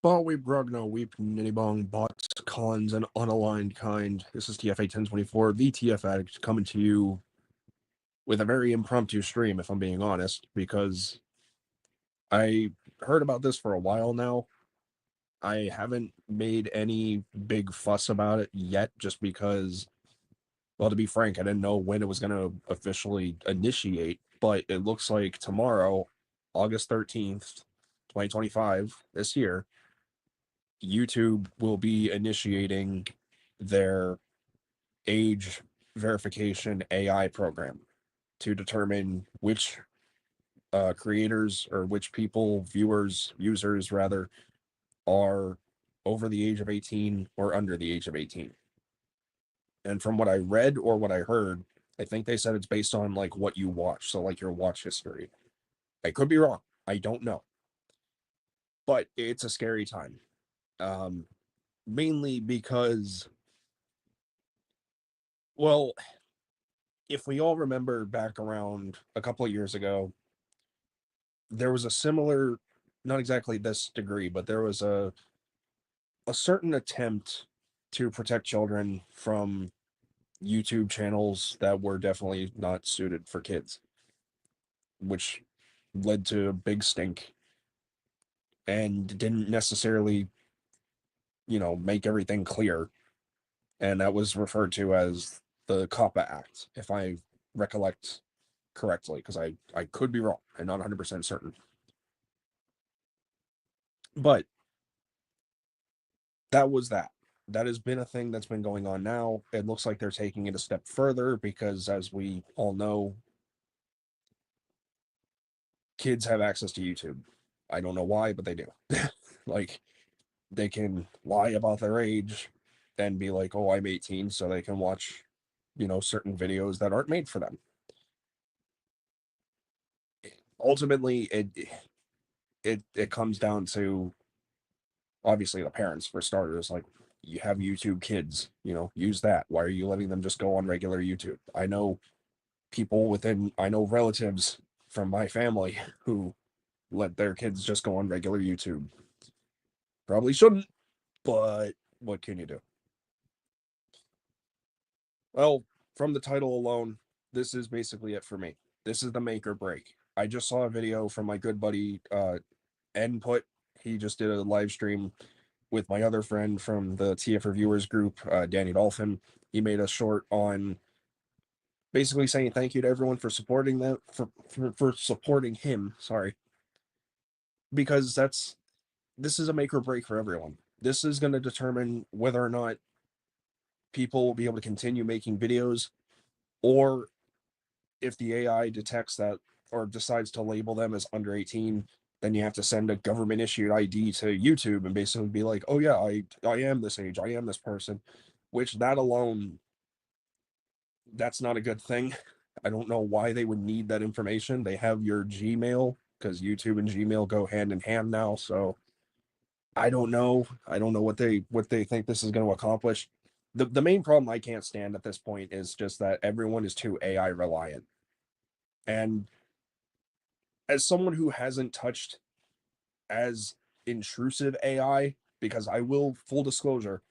But we brug no weep nittybong bots, cons, and unaligned kind. This is TFA 1024, the TF Addict, coming to you with a very impromptu stream, if I'm being honest, because I heard about this for a while now. I haven't made any big fuss about it yet, just because, well, to be frank, I didn't know when it was going to officially initiate, but it looks like tomorrow, August 13th, 2025, this year, YouTube will be initiating their age verification AI program to determine which creators or which people, viewers, users rather, are over the age of 18 or under the age of 18. And from what I read or what I heard, I think they said it's based on like what you watch, so like your watch history. I could be wrong. I don't know. But it's a scary time. Um, Mainly because, well, if we all remember back around a couple of years ago, there was a similar, not exactly this degree, but there was a certain attempt to protect children from YouTube channels that were definitely not suited for kids, which led to a big stink and didn't necessarily, make everything clear. And that was referred to as the COPPA Act, if I recollect correctly, because I could be wrong. I'm not 100% certain. But that was that. That has been a thing that's been going on now. It looks like they're taking it a step further because, as we all know, kids have access to YouTube. I don't know why, but they do. Like, they can lie about their age and be like, oh, I'm 18, so they can watch, certain videos that aren't made for them. Ultimately, it comes down to, obviously, the parents, for starters. Like, you have YouTube kids, use that. Why are you letting them just go on regular YouTube? I know relatives from my family who let their kids just go on regular YouTube. Probably shouldn't, but what can you do? Well, from the title alone, this is basically it for me. This is the make or break. I just saw a video from my good buddy Input. He just did a live stream with my other friend from the TF Reviewers group, Danny Dolphin. He made a short on basically saying thank you to everyone for supporting them for supporting him. Sorry, because this is a make or break for everyone. This is going to determine whether or not people will be able to continue making videos, or if the AI detects that or decides to label them as under 18, then you have to send a government issued ID to YouTube and basically be like, oh yeah, I am this age, I am this person, which that alone, that's not a good thing. I don't know why they would need that information. They have your Gmail, because YouTube and Gmail go hand in hand now. So I don't know. I don't know what they think this is going to accomplish. The main problem I can't stand at this point is just that everyone is too AI reliant. And as someone who hasn't touched as intrusive AI, because I will, full disclosure,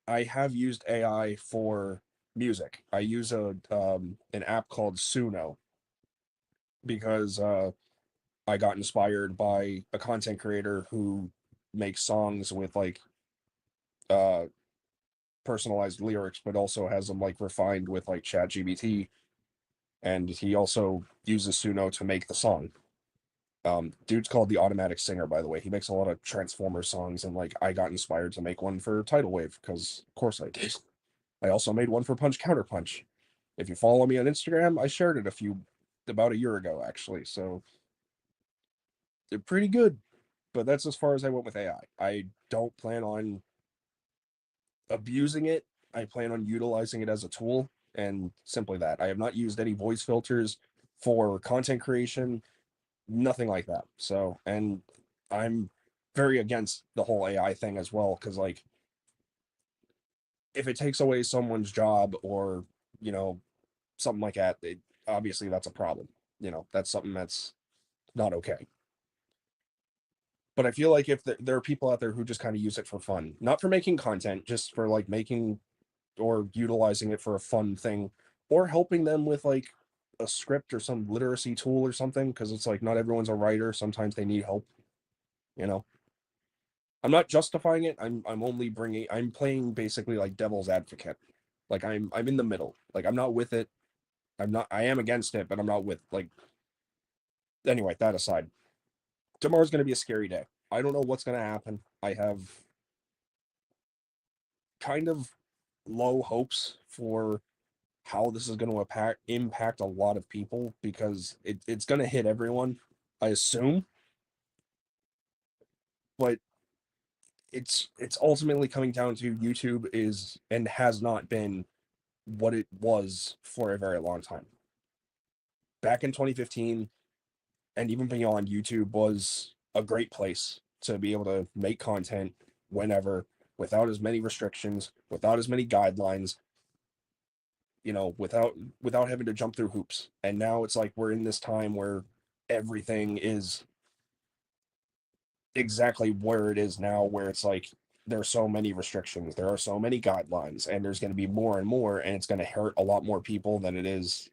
I have used AI for music. I use an app called Suno because I got inspired by a content creator who makes songs with like uh personalized lyrics, but also has them like refined with like ChatGPT, and he also uses Suno to make the song. Dude's called the Automatic Singer, by the way. He makes a lot of Transformer songs, and like I got inspired to make one for Tidal Wave because, of course, I did. I also made one for Punch Counter Punch. If you follow me on Instagram, I shared it about a year ago, actually. So they're pretty good, but that's as far as I went with AI. I don't plan on abusing it. I plan on utilizing it as a tool, and simply that. I have not used any voice filters for content creation, nothing like that. So, and I'm very against the whole AI thing as well, because like if it takes away someone's job or you know something like that, obviously that's a problem. That's something that's not okay. But I feel like if there are people out there who just kind of use it for fun, not for making content, just for like making or utilizing it for a fun thing, or helping them with like a script or some literacy tool or something, because it's like not everyone's a writer. Sometimes they need help, you know. I'm not justifying it. I'm playing basically like devil's advocate. Like I'm in the middle. Like I'm not with it. I am against it, but I'm not with like anyway, that aside. Tomorrow's gonna be a scary day. I don't know what's gonna happen. I have kind of low hopes for how this is going to impact a lot of people because it's going to hit everyone, I assume, but it's ultimately coming down to YouTube is and has not been what it was for a very long time. Back in 2015 and even beyond, YouTube was a great place to be able to make content whenever without as many restrictions, without as many guidelines, without having to jump through hoops. And now it's like we're in this time where everything is exactly where it is now, where it's like there are so many restrictions, there are so many guidelines, and there's going to be more and more, and it's going to hurt a lot more people than it is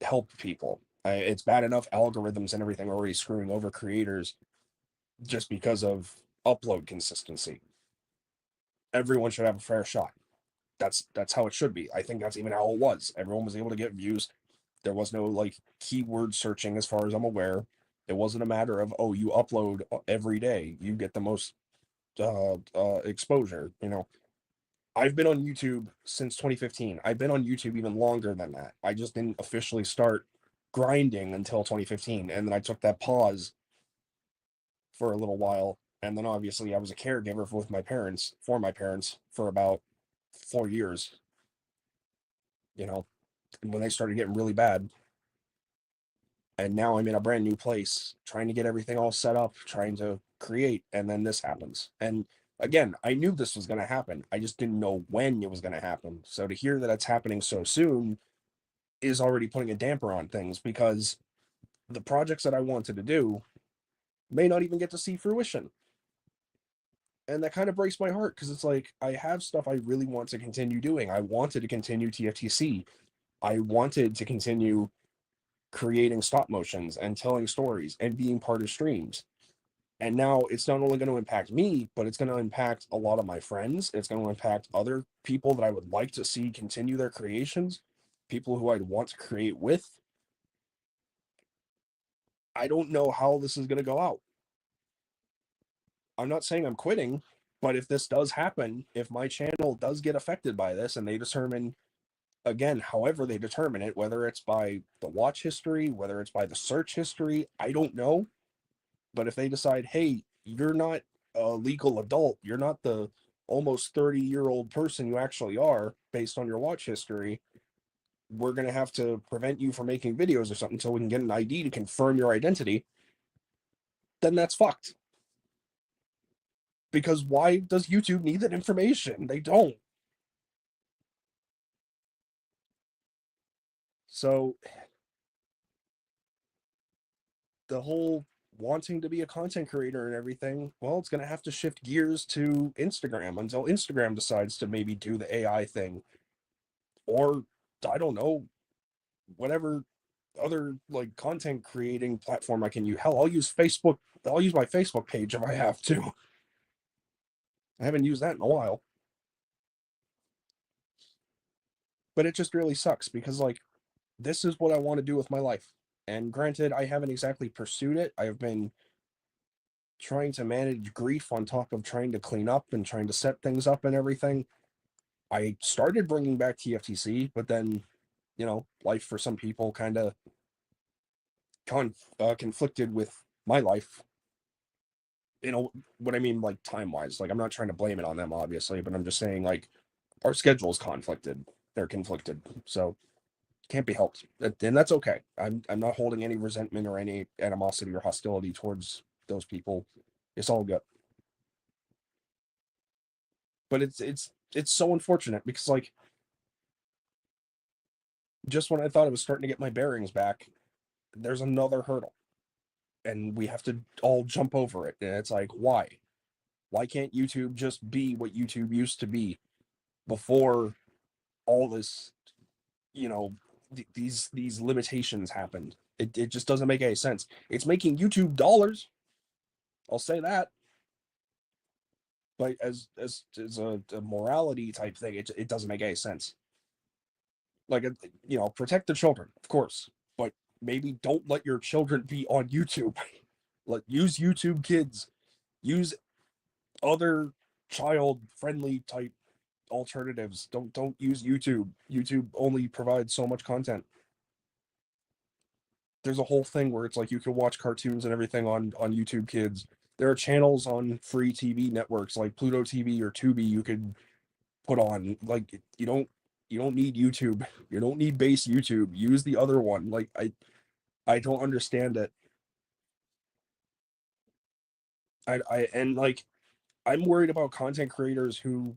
help people. It's bad enough algorithms and everything are already screwing over creators just because of upload consistency. Everyone should have a fair shot. That's how it should be. I think that's even how it was. Everyone was able to get views. There was no like keyword searching as far as I'm aware. It wasn't a matter of, oh, you upload every day, you get the most exposure. I've been on YouTube since 2015. I've been on YouTube even longer than that. I just didn't officially start grinding until 2015, and then I took that pause for a little while, and then obviously I was a caregiver for my parents for about 4 years. When they started getting really bad, and now I'm in a brand new place trying to get everything all set up, trying to create, and then this happens. And again, I knew this was going to happen. I just didn't know when it was going to happen. So to hear that it's happening so soon is already putting a damper on things because the projects that I wanted to do may not even get to see fruition. And that kind of breaks my heart because it's like I have stuff I really want to continue doing. I wanted to continue TFTC. I wanted to continue creating stop motions and telling stories and being part of streams. And now it's not only going to impact me, but it's going to impact a lot of my friends. It's going to impact other people that I would like to see continue their creations, people who I'd want to create with. I don't know how this is going to go out. I'm not saying I'm quitting, but if this does happen, if my channel does get affected by this and they determine, again, however they determine it, whether it's by the watch history, whether it's by the search history, I don't know. But if they decide, hey, you're not a legal adult, you're not the almost 30-year-old person you actually are based on your watch history, we're going to have to prevent you from making videos or something until we can get an ID to confirm your identity, then that's fucked. Because why does YouTube need that information? They don't. So the whole wanting to be a content creator and everything, well, it's going to have to shift gears to Instagram until Instagram decides to maybe do the AI thing. Or, I don't know, whatever other like content creating platform I can use. Hell, I'll use Facebook. I'll use my Facebook page if I have to. I haven't used that in a while. But it just really sucks because like this is what I want to do with my life. And granted, I haven't exactly pursued it. I've been trying to manage grief on top of trying to clean up and trying to set things up and everything. I started bringing back TFTC, but then, life for some people kind of conflicted with my life. What I mean, like time wise. Like I'm not trying to blame it on them, obviously, but I'm just saying like our schedules conflicted. They're conflicted, so can't be helped, and that's okay. I'm not holding any resentment or any animosity or hostility towards those people. It's all good. But it's so unfortunate because like just when I thought I was starting to get my bearings back, there's another hurdle. and we have to all jump over it. And it's like, why? Why can't YouTube just be what YouTube used to be before all this, you know, these limitations happened? It just doesn't make any sense. It's making YouTube dollars. I'll say that. But as a morality type thing, it doesn't make any sense. Like, protect the children, of course, but maybe don't let your children be on YouTube. Use YouTube Kids, use other child friendly type alternatives. Don't use YouTube. YouTube only provides so much content. There's a whole thing where it's like you can watch cartoons and everything on YouTube Kids. There are channels on free TV networks like Pluto TV or Tubi you could put on. Like, you don't need YouTube. You don't need base YouTube. Use the other one. Like, I don't understand it. And like, I'm worried about content creators who,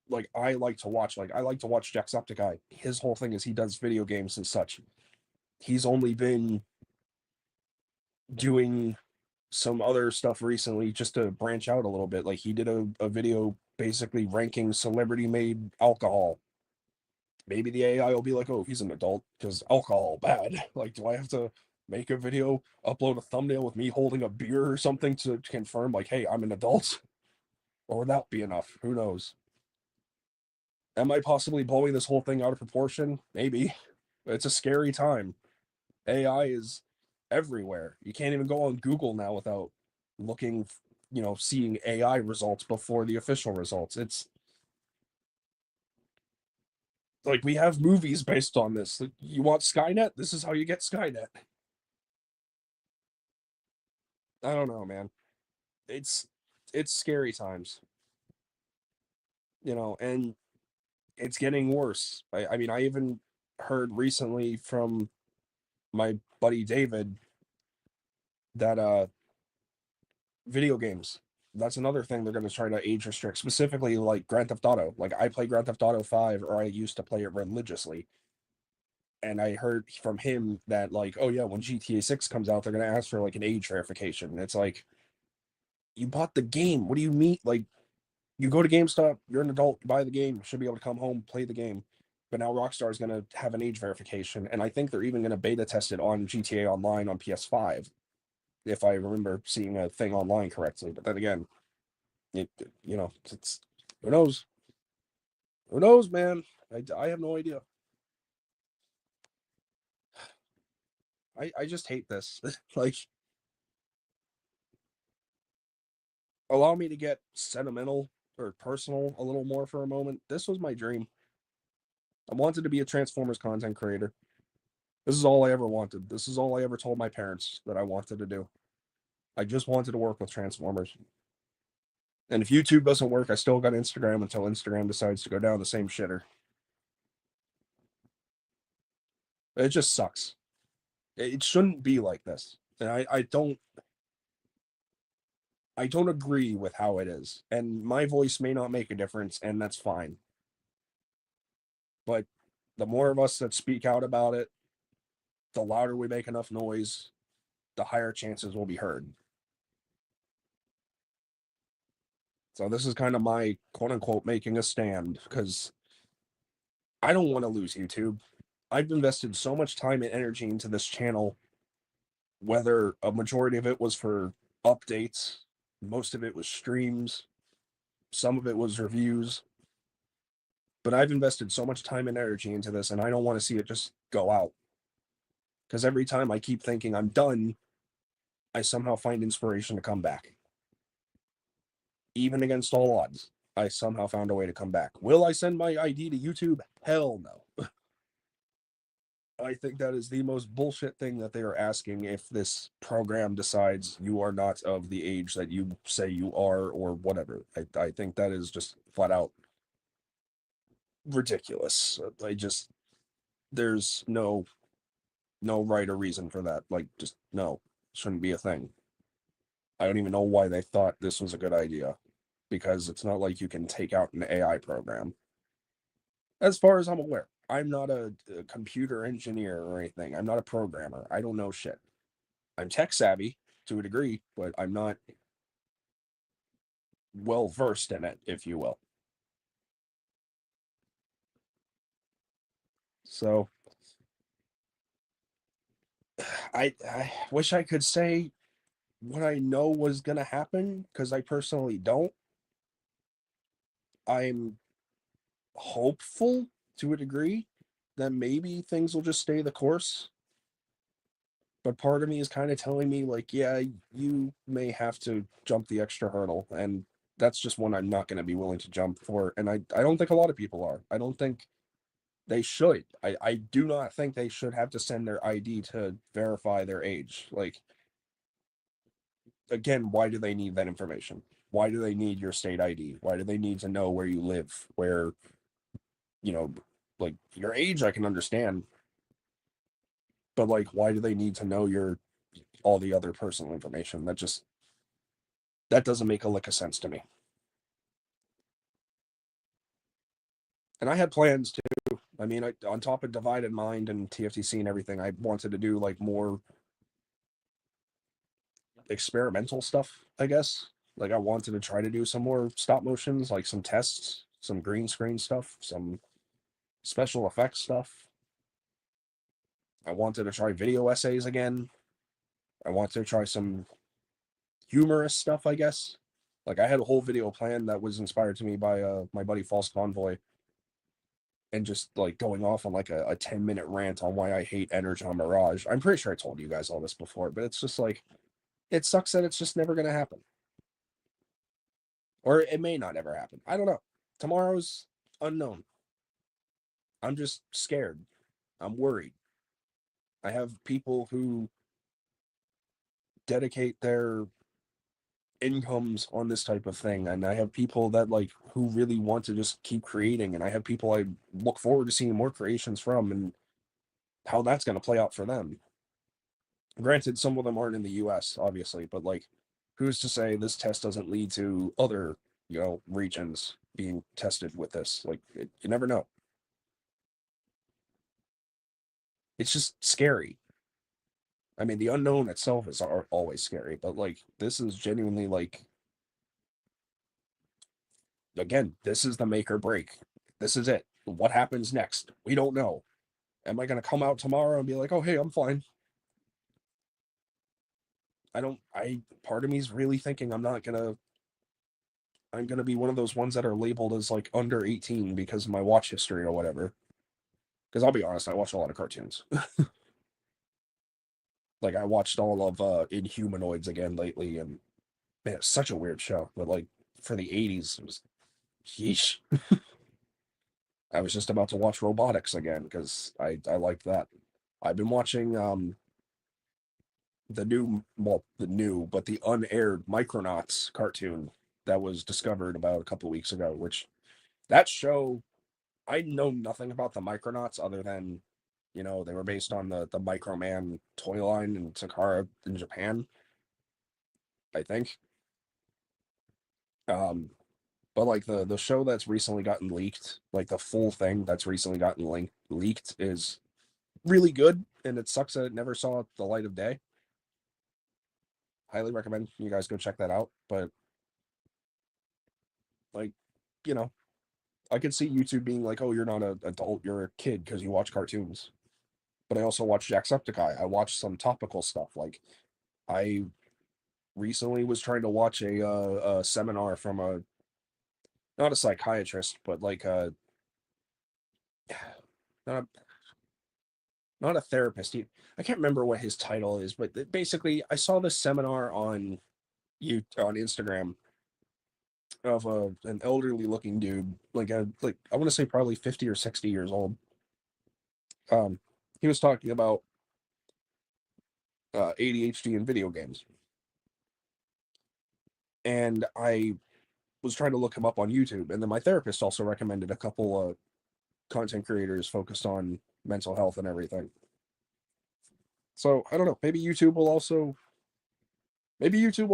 like, I like to watch. Like, I like to watch Jacksepticeye. His whole thing is he does video games and such. He's only been doing some other stuff recently just to branch out a little bit. Like, he did a video basically ranking celebrity made alcohol. Maybe the AI will be like, oh, he's an adult because alcohol bad. Like, do I have to make a video, upload a thumbnail with me holding a beer or something to confirm, like, hey, I'm an adult? Or would that be enough? Who knows? Am I possibly blowing this whole thing out of proportion? Maybe. It's a scary time. AI is everywhere. You can't even go on Google now without looking, seeing AI results before the official results. It's like we have movies based on this. Like, you want Skynet? This is how you get Skynet. I don't know, man. It's it's scary times, and it's getting worse. I mean, I even heard recently from my buddy David that video games, that's another thing they're going to try to age restrict, specifically like Grand Theft Auto. Like, I play Grand Theft Auto 5, or I used to play it religiously, and I heard from him that, like, oh yeah, when GTA 6 comes out, they're going to ask for like an age verification. And it's like, you bought the game. What do you mean? Like, you go to GameStop, you're an adult, you buy the game, you should be able to come home, play the game. But now Rockstar is going to have an age verification, and I think they're even going to beta test it on GTA Online on PS5, if I remember seeing a thing online correctly. But then again, it's who knows? Who knows, man? I have no idea. I just hate this. Like, allow me to get sentimental or personal a little more for a moment. This was my dream. I wanted to be a Transformers content creator. This is all I ever wanted. This is all I ever told my parents that I wanted to do. I just wanted to work with Transformers. And if YouTube doesn't work, I still got Instagram until Instagram decides to go down the same shitter. It just sucks. It shouldn't be like this. And I don't agree with how it is. And my voice may not make a difference, and that's fine. But the more of us that speak out about it, the louder we make enough noise, the higher chances will be heard. So this is kind of my quote unquote making a stand, because I don't want to lose YouTube. I've invested so much time and energy into this channel, whether a majority of it was for updates, most of it was streams, some of it was reviews. But I've invested so much time and energy into this, and I don't want to see it just go out. Because every time I keep thinking I'm done, I somehow find inspiration to come back. Even against all odds, I somehow found a way to come back. Will I send my ID to YouTube? Hell no. I think that is the most bullshit thing that they are asking if this program decides you are not of the age that you say you are, or whatever. I think that is just flat out ridiculous. There's no right or reason for that. Like, just no, shouldn't be a thing. I don't even know why they thought this was a good idea, because it's not like you can take out an AI program. As far as I'm aware, I'm not a computer engineer or anything. I'm not a programmer. I don't know shit. I'm tech savvy. to a degree, but I'm not well versed in it, if you will. So I wish I could say what I know was gonna happen because I personally don't. I'm hopeful to a degree that maybe things will just stay the course. But part of me is kind of telling me, like, yeah, you may have to jump the extra hurdle. And that's just one I'm not going to be willing to jump for. And I don't think a lot of people are. I don't think they should. I do not think they should have to send their ID to verify their age. Like, again, why do they need that information? Why do they need your state ID? Why do they need to know where you live? Where, you know, like your age, I can understand. But like, why do they need to know your all the other personal information? That doesn't make a lick of sense to me. And I had plans too. I mean, on top of Divided Mind and TFTC and everything, I wanted to do like more experimental stuff, I guess. Like I wanted to try to do some more stop motions, like some tests, some green screen stuff, some special effects stuff. I wanted to try video essays again. I wanted to try some humorous stuff, I guess. Like I had a whole video plan that was inspired to me by my buddy False Convoy, and just like going off on like a 10-minute rant on why I hate Energon Mirage. I'm pretty sure I told you guys all this before, but it's just like it sucks that it's just never gonna happen. Or it may not ever happen. I don't know. Tomorrow's unknown. I'm just scared. I'm worried. I have people who dedicate their incomes on this type of thing, and I have people that like who really want to just keep creating, and I have people I look forward to seeing more creations from, and how that's going to play out for them. Granted, some of them aren't in the US, obviously, but like who's to say this test doesn't lead to other, regions being tested with this? Like you never know. It's just scary. I mean, the unknown itself is always scary, but like this is genuinely like, again, this is the make or break. This is it. What happens next? We don't know. Am I going to come out tomorrow and be like, "Oh, hey, I'm fine"? I don't I Part of me is really thinking I'm going to be one of those ones that are labeled as like under 18 because of my watch history or whatever. Because I'll be honest, I watch a lot of cartoons. Like I watched all of Inhumanoids again lately, and man, it's such a weird show. But like for the 80s, it was yeesh. I was just about to watch Robotics again because I liked that. I've been watching the unaired Micronauts cartoon that was discovered about a couple weeks ago, which that show, I know nothing about the Micronauts other than, they were based on the Microman toy line in Takara in Japan, I think. Um, but like the show that's recently gotten leaked, like the full thing that's recently gotten leaked is really good, and it sucks that it never saw the light of day. Highly recommend you guys go check that out. But like, you know, I could see YouTube being like, "Oh, you're not an adult, you're a kid because you watch cartoons." But I also watch Jacksepticeye. I watch some topical stuff. Like I recently was trying to watch a seminar from a not a psychiatrist, but like a not a, not a therapist. I can't remember what his title is, but basically, I saw this seminar on on Instagram of an elderly looking dude, like I want to say probably 50 or 60 years old. Um, he was talking about ADHD in video games, and I was trying to look him up on YouTube, and then my therapist also recommended a couple of content creators focused on mental health and everything. So I don't know. Maybe YouTube will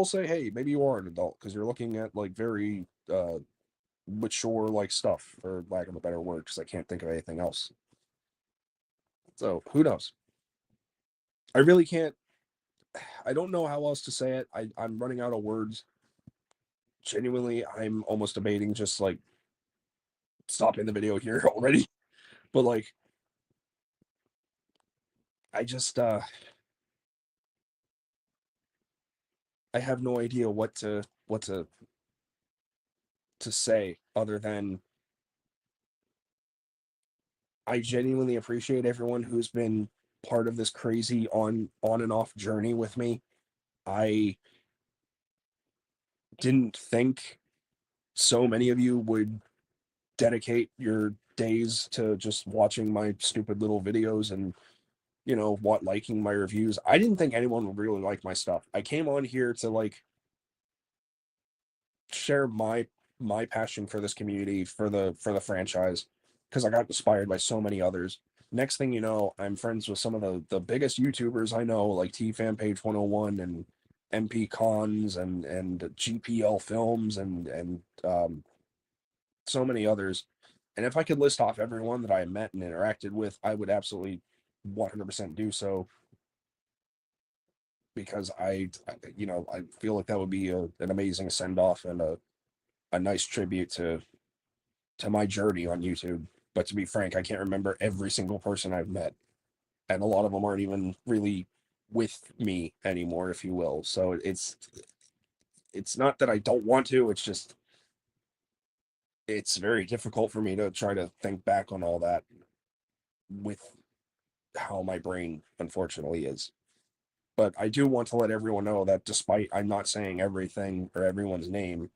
say, "Hey, maybe you are an adult because you're looking at like very mature like stuff," for lack of a better word, because I can't think of anything else. So who knows? I really can't I don't know how else to say it. I'm running out of words. Genuinely, I'm almost debating just like stopping the video here already. But like, I just I have no idea what to say other than I genuinely appreciate everyone who's been part of this crazy on and off journey with me. I didn't think so many of you would dedicate your days to just watching my stupid little videos and what liking my reviews. I didn't think anyone would really like my stuff. I came on here to like share my passion for this community, for the franchise, because I got inspired by so many others. Next thing you know, I'm friends with some of the biggest YouTubers I know, like T Fan Page 101 and MP Cons and GPL Films and so many others. And if I could list off everyone that I met and interacted with, I would absolutely 100% do so because I feel like that would be an amazing send off and a nice tribute to my journey on YouTube. But to be frank, I can't remember every single person I've met, and a lot of them aren't even really with me anymore, if you will. So it's not that I don't want to. It's just it's very difficult for me to try to think back on all that with how my brain unfortunately is. But I do want to let everyone know that despite I'm not saying everything or everyone's name,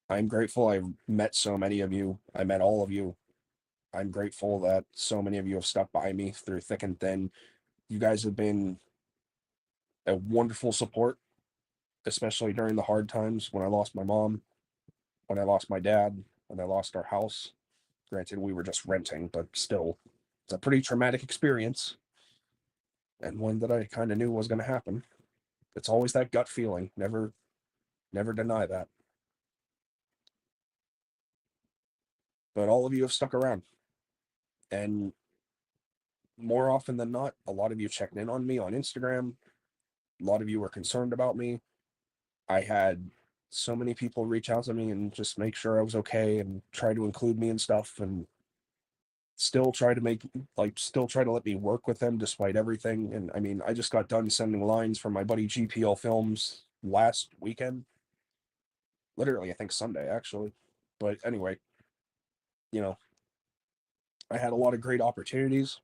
I'm grateful I've met so many of you. I met all of you. I'm grateful that so many of you have stuck by me through thick and thin. You guys have been a wonderful support, especially during the hard times when I lost my mom, when I lost my dad, when I lost our house. Granted, we were just renting, but still, it's a pretty traumatic experience and one that I kind of knew was going to happen. It's always that gut feeling. Never deny that. But all of you have stuck around. And more often than not, a lot of you checked in on me on Instagram. A lot of you were concerned about me. I had so many people reach out to me and just make sure I was okay and try to include me and stuff and still try to still try to let me work with them despite everything. And I mean, I just got done sending lines from my buddy GPL Films last weekend. Literally, I think Sunday actually. But anyway, you know, I had a lot of great opportunities.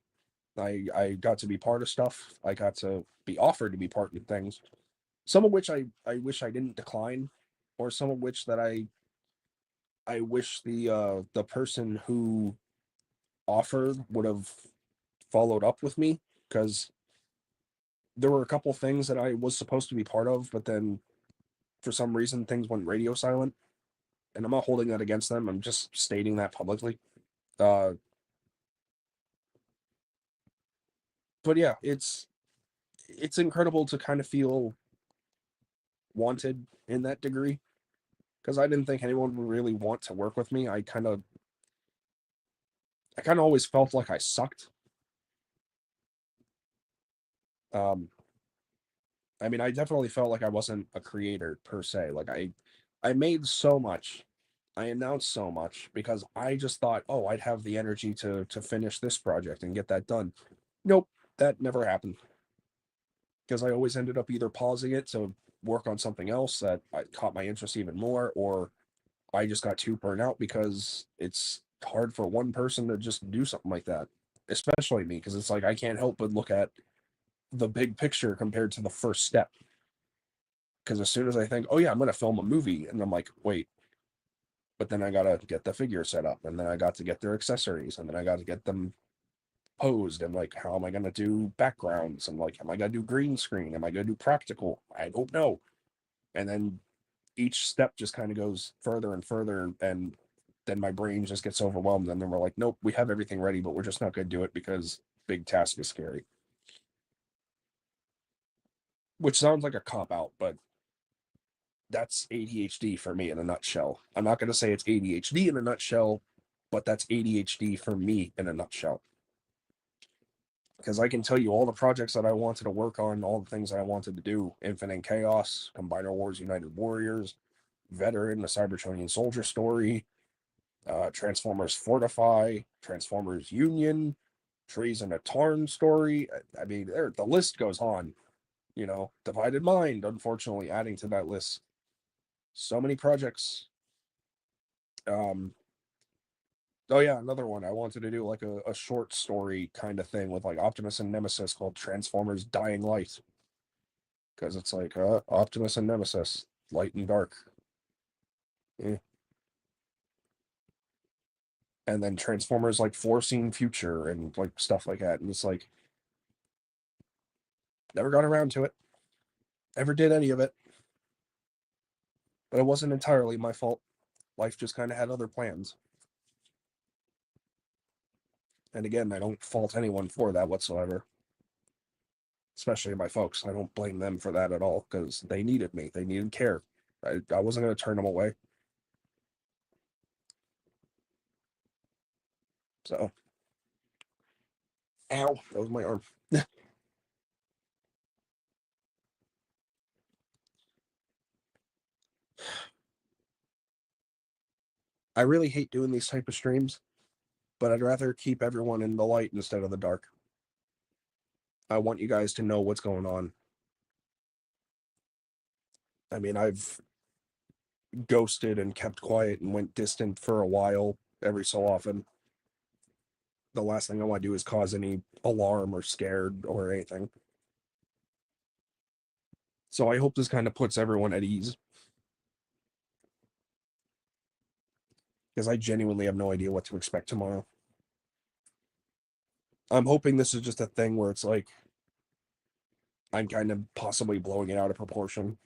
I got to be part of stuff. I got to be offered to be part of things. Some of which I wish I didn't decline, or some of which that I wish the person who offered would have followed up with me because there were a couple things that I was supposed to be part of, but then for some reason things went radio silent. And I'm not holding that against them. I'm just stating that publicly. Uh, but yeah, it's incredible to kind of feel wanted in that degree because I didn't think anyone would really want to work with me. I kind of always felt like I sucked. Um, I mean, I definitely felt like I wasn't a creator per se. Like I made so much, I announced so much because I just thought, oh, I'd have the energy to finish this project and get that done. Nope, that never happened because I always ended up either pausing it to work on something else that I caught my interest even more, or I just got too burnt out because it's hard for one person to just do something like that, especially me, because it's like I can't help but look at the big picture compared to the first step. Because as soon as I think, oh yeah, I'm going to film a movie, and I'm like, wait, but then I got to get the figure set up, and then I got to get their accessories, and then I got to get them posed, and like, how am I going to do backgrounds? And like, am I going to do green screen? Am I going to do practical? I don't know. And then each step just kind of goes further and further, and then my brain just gets overwhelmed. And then we're like, nope, we have everything ready, but we're just not going to do it because big task is scary. Which sounds like a cop out, but that's ADHD for me in a nutshell. I'm not going to say it's ADHD in a nutshell, but that's ADHD for me in a nutshell. because I can tell you all the projects that I wanted to work on, all the things that I wanted to do: Infinite Chaos, Combiner Wars United Warriors, Veteran, the Cybertronian Soldier story, Transformers Fortify, Transformers Union, Trees in a Tarn story. I mean, the list goes on. You know, Divided Mind, unfortunately, adding to that list. So many projects. Oh yeah, another one. I wanted to do like a short story kind of thing with like Optimus and Nemesis called Transformers Dying Light. Because it's like Optimus and Nemesis, light and dark. Eh. And then Transformers like foreseen future and like stuff like that. And it's like never got around to it. Never did any of it. But it wasn't entirely my fault. Life just kind of had other plans. And again, I don't fault anyone for that whatsoever. Especially my folks. I don't blame them for that at all because they needed me. They needed care. I wasn't going to turn them away. So, ow, that was my arm. I really hate doing these type of streams, but I'd rather keep everyone in the light instead of the dark. I want you guys to know what's going on. I mean, I've ghosted and kept quiet and went distant for a while every so often. The last thing I want to do is cause any alarm or scared or anything. So I hope this kind of puts everyone at ease. Because I genuinely have no idea what to expect tomorrow. I'm hoping this is just a thing where it's like I'm kind of possibly blowing it out of proportion.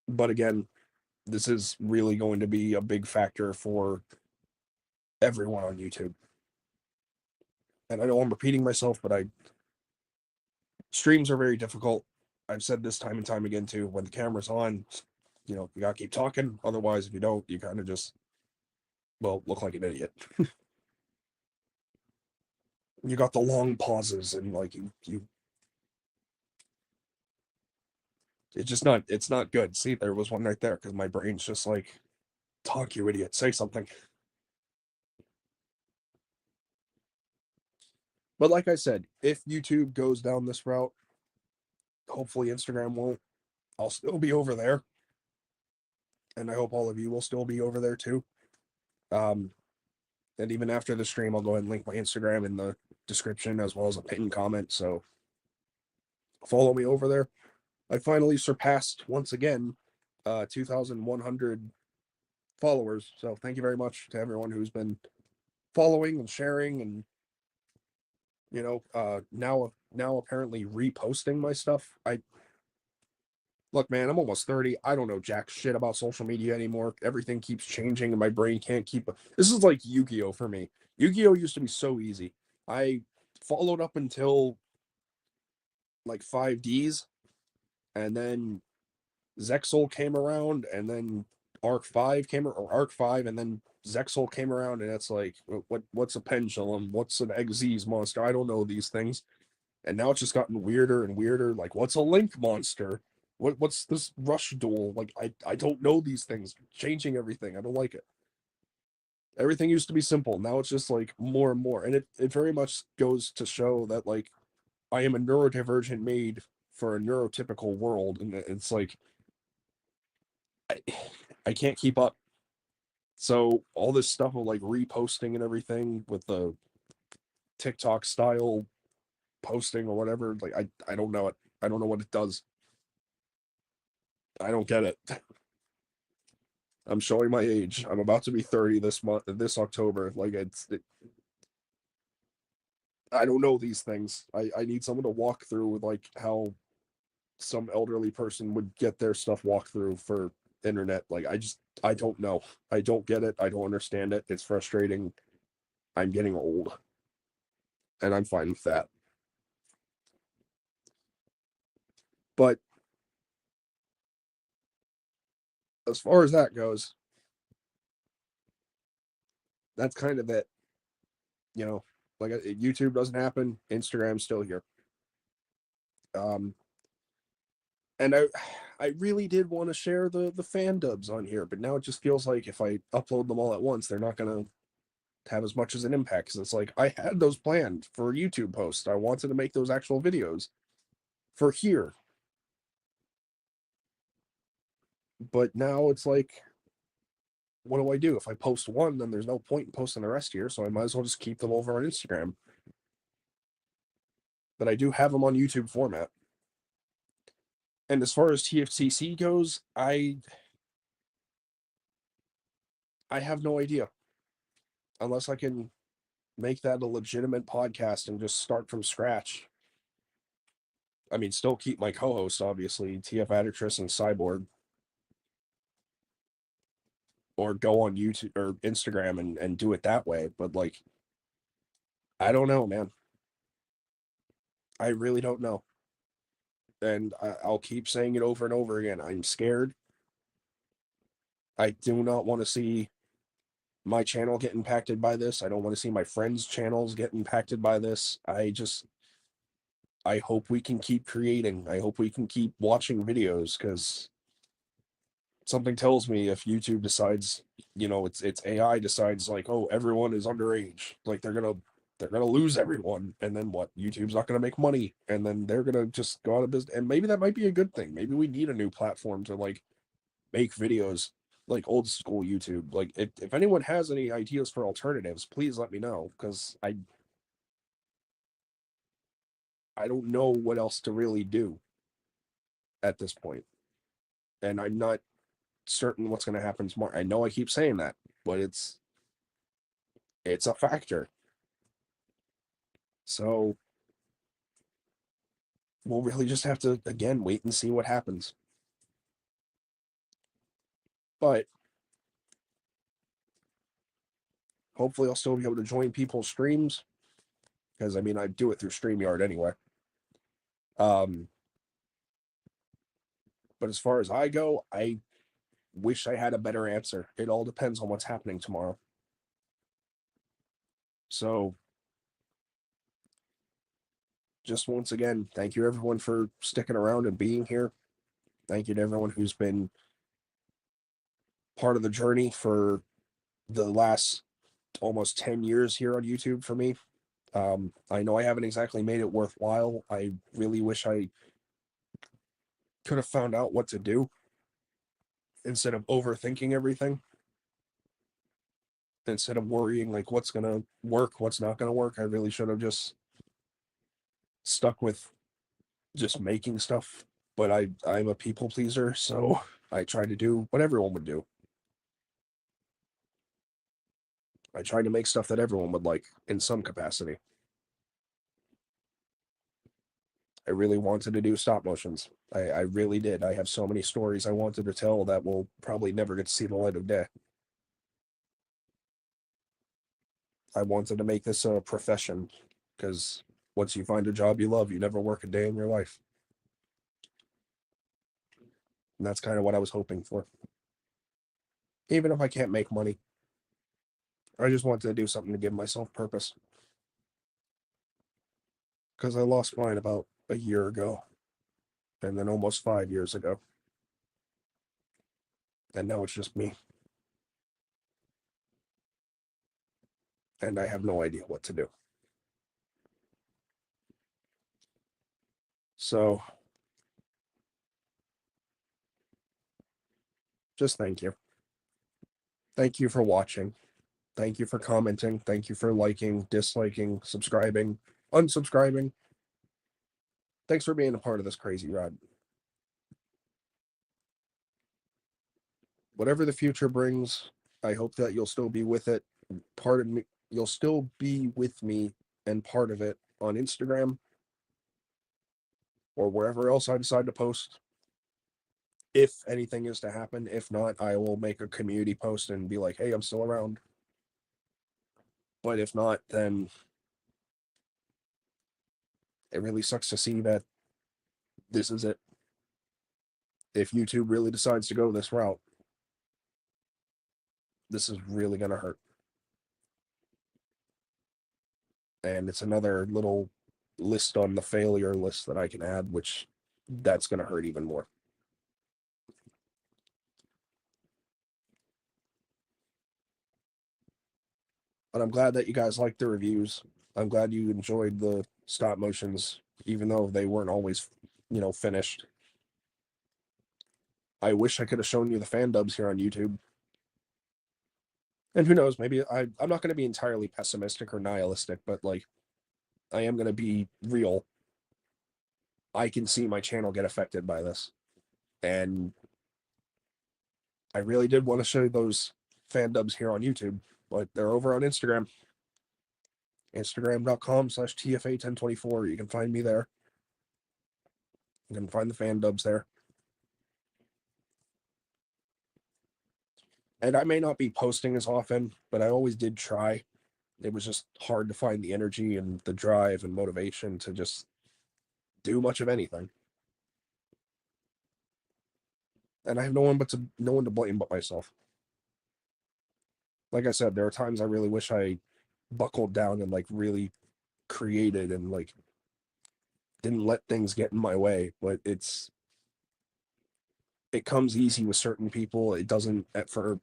But again, this is really going to be a big factor for everyone on YouTube. And I know I'm repeating myself, but streams are very difficult. I've said this time and time again too. When the camera's on, you know, you gotta keep talking. Otherwise, if you don't, you kind of just look like an idiot. You got the long pauses and like you it's not good. See, there was one right there because my brain's just like, talk, you idiot, say something. But like I said, if YouTube goes down this route, hopefully Instagram won't. I'll still be over there. And I hope all of you will still be over there too. Um, and even after the stream, I'll go ahead and link my Instagram in the description as well as a pinned comment. So follow me over there. I finally surpassed once again 2,100 followers. So thank you very much to everyone who's been following and sharing and now apparently reposting my stuff. I look, man, I'm almost 30. I don't know jack shit about social media anymore. Everything keeps changing and my brain can't keep up. This is like Yu-Gi-Oh for me. Yu-Gi-Oh used to be so easy. I followed up until like 5Ds, and then Zexal came around, and then Arc 5 came or Arc 5, and then Zexal came around, and it's like what's a pendulum? What's an Xyz monster? I don't know these things. And now it's just gotten weirder and weirder. Like, what's a link monster? What's this rush duel? Like, I don't know these things. Changing everything. I don't like it. Everything used to be simple. Now it's just like more and more. And it very much goes to show that like I am a neurodivergent made for a neurotypical world. And it's like I, I can't keep up. So all this stuff of like reposting and everything with the TikTok style posting or whatever, like I don't know it. I don't know what it does. I don't get it. I'm showing my age. I'm about to be 30 this October. Like I don't know these things. I need someone to walk through with like how some elderly person would get their stuff walked through for internet. Like I don't know. I don't get it. I don't understand it. It's frustrating. I'm getting old. And I'm fine with that. But as far as that goes, that's kind of it. You know, Like YouTube doesn't happen, Instagram's still here. Um, and I really did want to share the fan dubs on here, but now it just feels like if I upload them all at once, they're not gonna have as much as an impact. Because it's like I had those planned for YouTube posts. I wanted to make those actual videos for here, but now it's like, what do I do? If I post one, then there's no point in posting the rest here, so I might as well just keep them over on Instagram. But I do have them on YouTube format. And as far as TFCC goes, I have no idea. Unless I can make that a legitimate podcast and just start from scratch. I mean, still keep my co-host, obviously, TF Additress and Cyborg. Or go on YouTube or Instagram and do it that way. But like, I don't know, man. I really don't know. And I'll keep saying it over and over again. I'm scared. I do not want to see my channel get impacted by this. I don't want to see my friends' channels get impacted by this. I hope we can keep creating. I hope we can keep watching videos because something tells me if YouTube decides, it's AI decides like, oh, everyone is underage, like they're gonna lose everyone, and then what? YouTube's not gonna make money, and then they're gonna just go out of business. And maybe that might be a good thing. Maybe we need a new platform to like make videos like old school YouTube. Like if anyone has any ideas for alternatives, please let me know because I don't know what else to really do at this point, and I'm not certain what's going to happen tomorrow. I know I keep saying that, but it's a factor. So we'll really just have to again wait and see what happens. But hopefully I'll still be able to join people's streams because I mean I do it through StreamYard anyway. Um but as far as I go, I wish I had a better answer. It all depends on what's happening tomorrow. So just once again, thank you everyone for sticking around and being here. Thank you to everyone who's been part of the journey for the last almost 10 years here on YouTube for me. I know I haven't exactly made it worthwhile. I really wish I could have found out what to do instead of overthinking everything. Instead of worrying like what's gonna work, what's not gonna work, I really should have just stuck with just making stuff. But I'm a people pleaser, so I try to do what everyone would do. I try to make stuff that everyone would like in some capacity. I really wanted to do stop motions. I really did. I have so many stories I wanted to tell that will probably never get to see the light of day. I wanted to make this a profession because once you find a job you love, you never work a day in your life. And that's kind of what I was hoping for. Even if I can't make money, I just wanted to do something to give myself purpose. Because I lost mine about a year ago, and then almost 5 years ago. And now it's just me. And I have no idea what to do. So just thank you. Thank you for watching. Thank you for commenting. Thank you for liking, disliking, subscribing, unsubscribing. Thanks for being a part of this crazy ride. Whatever the future brings, I hope that you'll still be with it. Part of me, you'll still be with me and part of it on Instagram or wherever else I decide to post. If anything is to happen, if not, I will make a community post and be like, hey, I'm still around. But if not, then it really sucks to see that this is it. If YouTube really decides to go this route, this is really going to hurt. And it's another little list on the failure list that I can add, which that's going to hurt even more. But I'm glad that you guys liked the reviews. I'm glad you enjoyed the stop motions, even though they weren't always, finished. I wish I could have shown you the fan dubs here on YouTube. And who knows, maybe I'm not going to be entirely pessimistic or nihilistic, but like, I am going to be real. I can see my channel get affected by this. And I really did want to show you those fan dubs here on YouTube, but they're over on Instagram. Instagram.com/TFA1024. You can find me there. You can find the fan dubs there. And I may not be posting as often, but I always did try. It was just hard to find the energy and the drive and motivation to just do much of anything. And I have no one to blame but myself. Like I said, there are times I really wish I buckled down and like really created and like didn't let things get in my way, but it comes easy with certain people. It doesn't for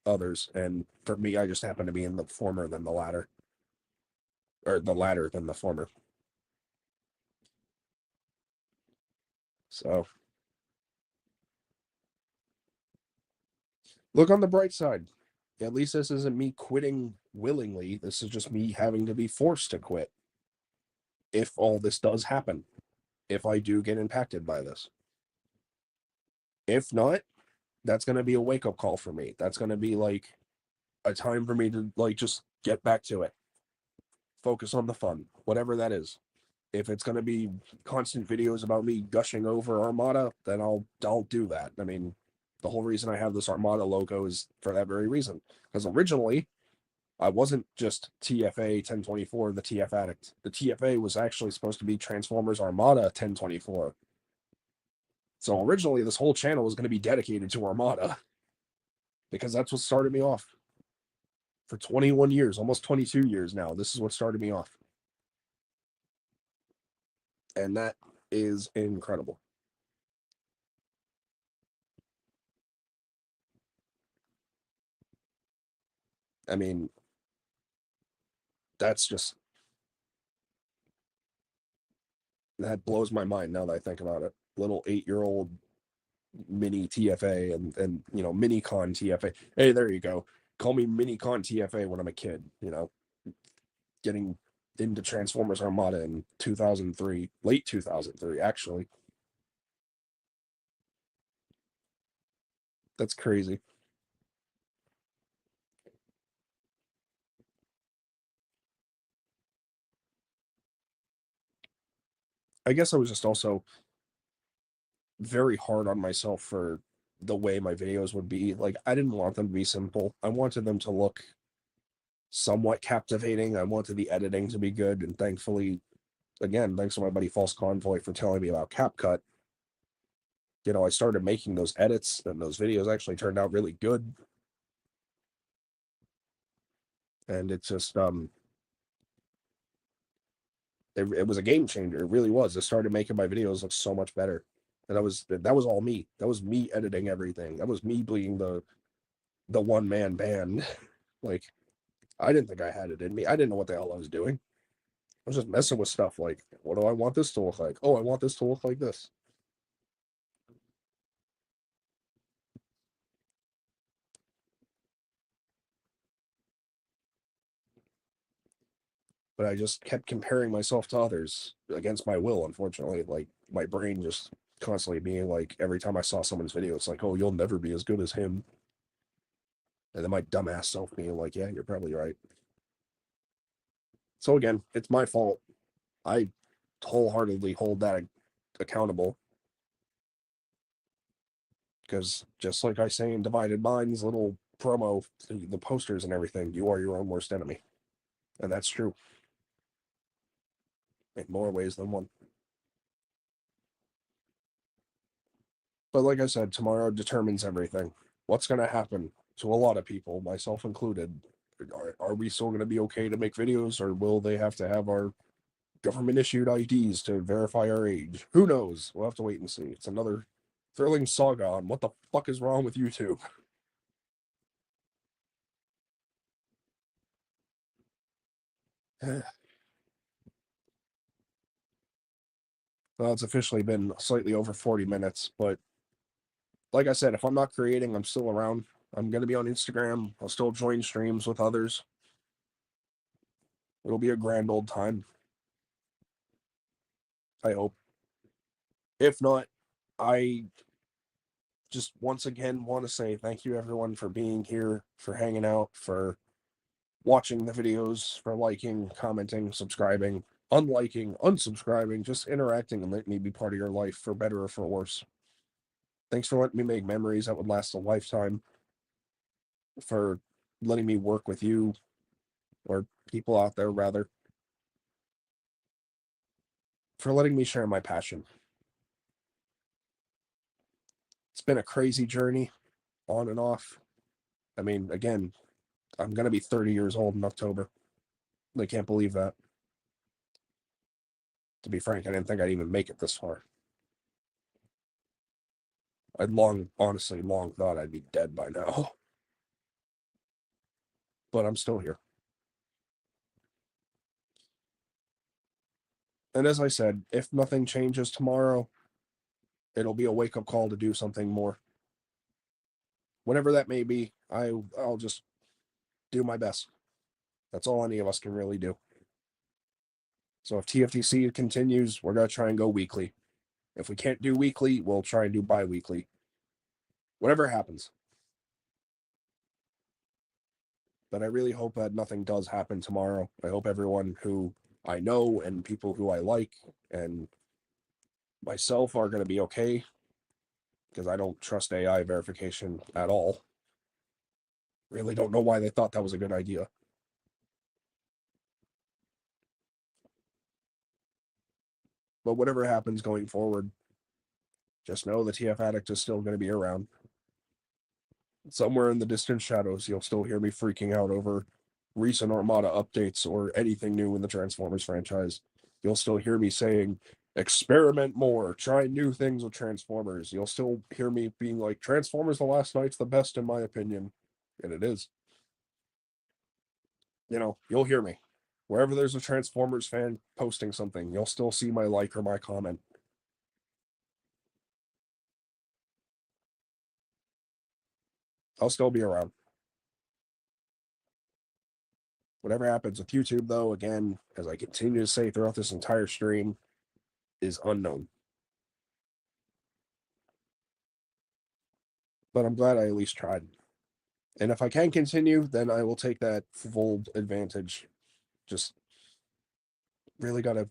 others. And for me, I just happen to be in the former than the latter, or the latter than the former. So look on the bright side. At least this isn't me quitting willingly. This is just me having to be forced to quit if all this does happen, if I do get impacted by this. If not, that's going to be a wake up call for me. That's going to be like a time for me to like just get back to it. Focus on the fun, whatever that is. If it's going to be constant videos about me gushing over Armada, then I'll do that. I mean, the whole reason I have this Armada logo is for that very reason. Because originally, I wasn't just TFA 1024, the TF Addict. The TFA was actually supposed to be Transformers Armada 1024. So originally, this whole channel was going to be dedicated to Armada because that's what started me off. For 21 years, almost 22 years now, this is what started me off. And that is incredible. I mean, that's just, that blows my mind now that I think about it. Little 8-year-old mini TFA and mini con TFA. Hey, there you go. Call me mini con TFA when I'm a kid, getting into Transformers Armada in 2003, late 2003, actually. That's crazy. I guess I was just also very hard on myself for the way my videos would be. Like, I didn't want them to be simple. I wanted them to look somewhat captivating. I wanted the editing to be good. And thankfully, again, thanks to my buddy False Convoy for telling me about CapCut, I started making those edits and those videos actually turned out really good. And it's just, it was a game changer. It really was. It started making my videos look so much better. And that was all me. That was me editing everything. That was me being the one man band. Like, I didn't think I had it in me. I didn't know what the hell I was doing. I was just messing with stuff like, what do I want this to look like? Oh, I want this to look like this. But I just kept comparing myself to others against my will, unfortunately. Like, my brain just constantly being like, every time I saw someone's video, it's like, oh, you'll never be as good as him. And then my dumbass self being like, yeah, you're probably right. So again, it's my fault. I wholeheartedly hold that accountable. Because just like I say in Divided Minds, little promo, the posters and everything, you are your own worst enemy. And that's true in more ways than one. But like I said, tomorrow determines everything. What's going to happen to a lot of people, myself included, Are we still going to be okay to make videos, or will they have to have our government issued IDs to verify our age? Who knows? We'll have to wait and see. It's another thrilling saga on what the fuck is wrong with YouTube. Well, it's officially been slightly over 40 minutes, but like I said, if I'm not creating, I'm still around. I'm going to be on Instagram. I'll still join streams with others. It'll be a grand old time. I hope. If not, I just once again want to say thank you everyone for being here, for hanging out, for watching the videos, for liking, commenting, subscribing, unliking, unsubscribing, just interacting and letting me be part of your life for better or for worse. Thanks for letting me make memories that would last a lifetime, for letting me work with you, or people out there rather, for letting me share my passion. It's been a crazy journey, on and off. I mean, again, I'm going to be 30 years old in October. I can't believe that. To be frank, I didn't think I'd even make it this far. I'd honestly long thought I'd be dead by now. But I'm still here. And as I said, if nothing changes tomorrow, it'll be a wake-up call to do something more. Whatever that may be, I'll just do my best. That's all any of us can really do. So if TFTC continues, we're going to try and go weekly. If we can't do weekly, we'll try and do bi-weekly. Whatever happens. But I really hope that nothing does happen tomorrow. I hope everyone who I know and people who I like and myself are going to be okay, because I don't trust AI verification at all. Really don't know why they thought that was a good idea. But whatever happens going forward, just know the TF Addict is still going to be around. Somewhere in the distant shadows, you'll still hear me freaking out over recent Armada updates or anything new in the Transformers franchise. You'll still hear me saying, experiment more, try new things with Transformers. You'll still hear me being like, Transformers The Last Knight's the best in my opinion. And it is. You'll hear me. Wherever there's a Transformers fan posting something, you'll still see my like or my comment. I'll still be around. Whatever happens with YouTube, though, again, as I continue to say throughout this entire stream, is unknown. But I'm glad I at least tried. And if I can continue, then I will take that full advantage. Just really got to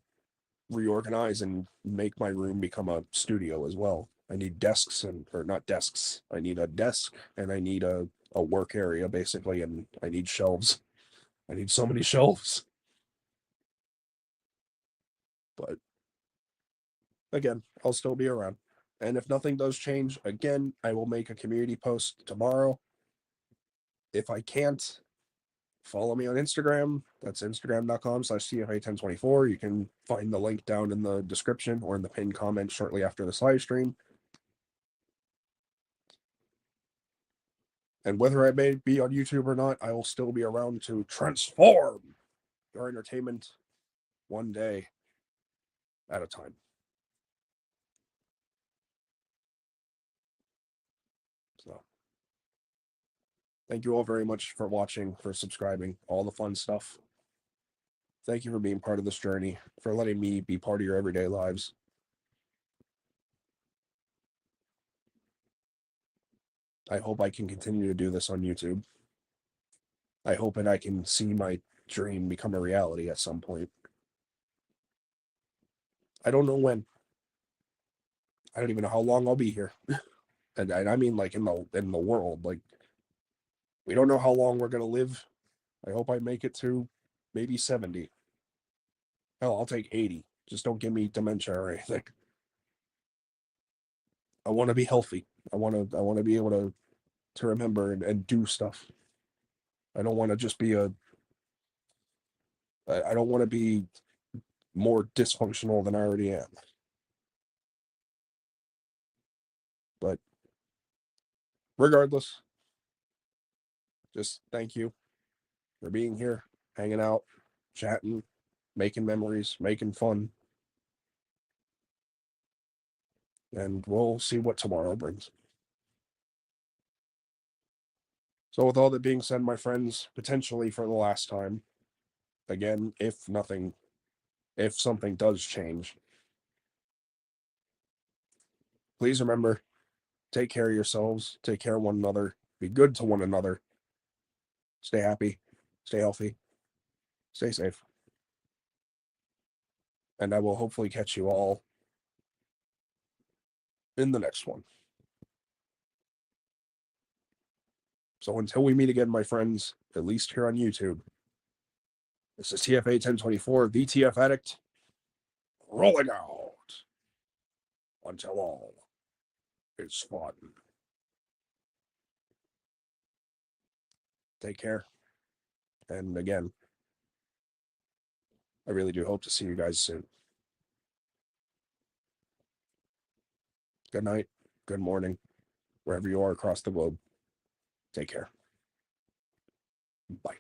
reorganize and make my room become a studio as well. I need desks or not desks. I need a desk and I need a work area basically, and I need shelves. I need so many shelves. But again, I'll still be around. And if nothing does change, again, I will make a community post tomorrow. If I can't, follow me on Instagram. That's instagram.com/CFA1024. You can find the link down in the description or in the pinned comment shortly after this live stream. And whether I may be on YouTube or not, I will still be around to transform your entertainment one day at a time. So, thank you all very much for watching, for subscribing, all the fun stuff. Thank you for being part of this journey, for letting me be part of your everyday lives. I hope I can continue to do this on YouTube. I hope and I can see my dream become a reality at some point. I don't know when. I don't even know how long I'll be here. and I mean like in the world. Like, we don't know how long we're gonna live. I hope I make it to maybe 70. Hell, I'll take 80. Just don't give me dementia or anything. I want to be healthy. I want to be able to remember and do stuff. I don't want to just be I don't want to be more dysfunctional than I already am. But regardless, just thank you for being here, hanging out, chatting, making memories, making fun. And we'll see what tomorrow brings. So, with all that being said, my friends, potentially for the last time, again, if something does change, please remember, take care of yourselves, take care of one another, be good to one another, stay happy, stay healthy, stay safe. And I will hopefully catch you all in the next one. So until we meet again, my friends, at least here on YouTube, this is TFA 1024, the TF Addict, rolling out until all is fun. Take care. And again, I really do hope to see you guys soon. Good night, good morning, wherever you are across the globe. Take care. Bye.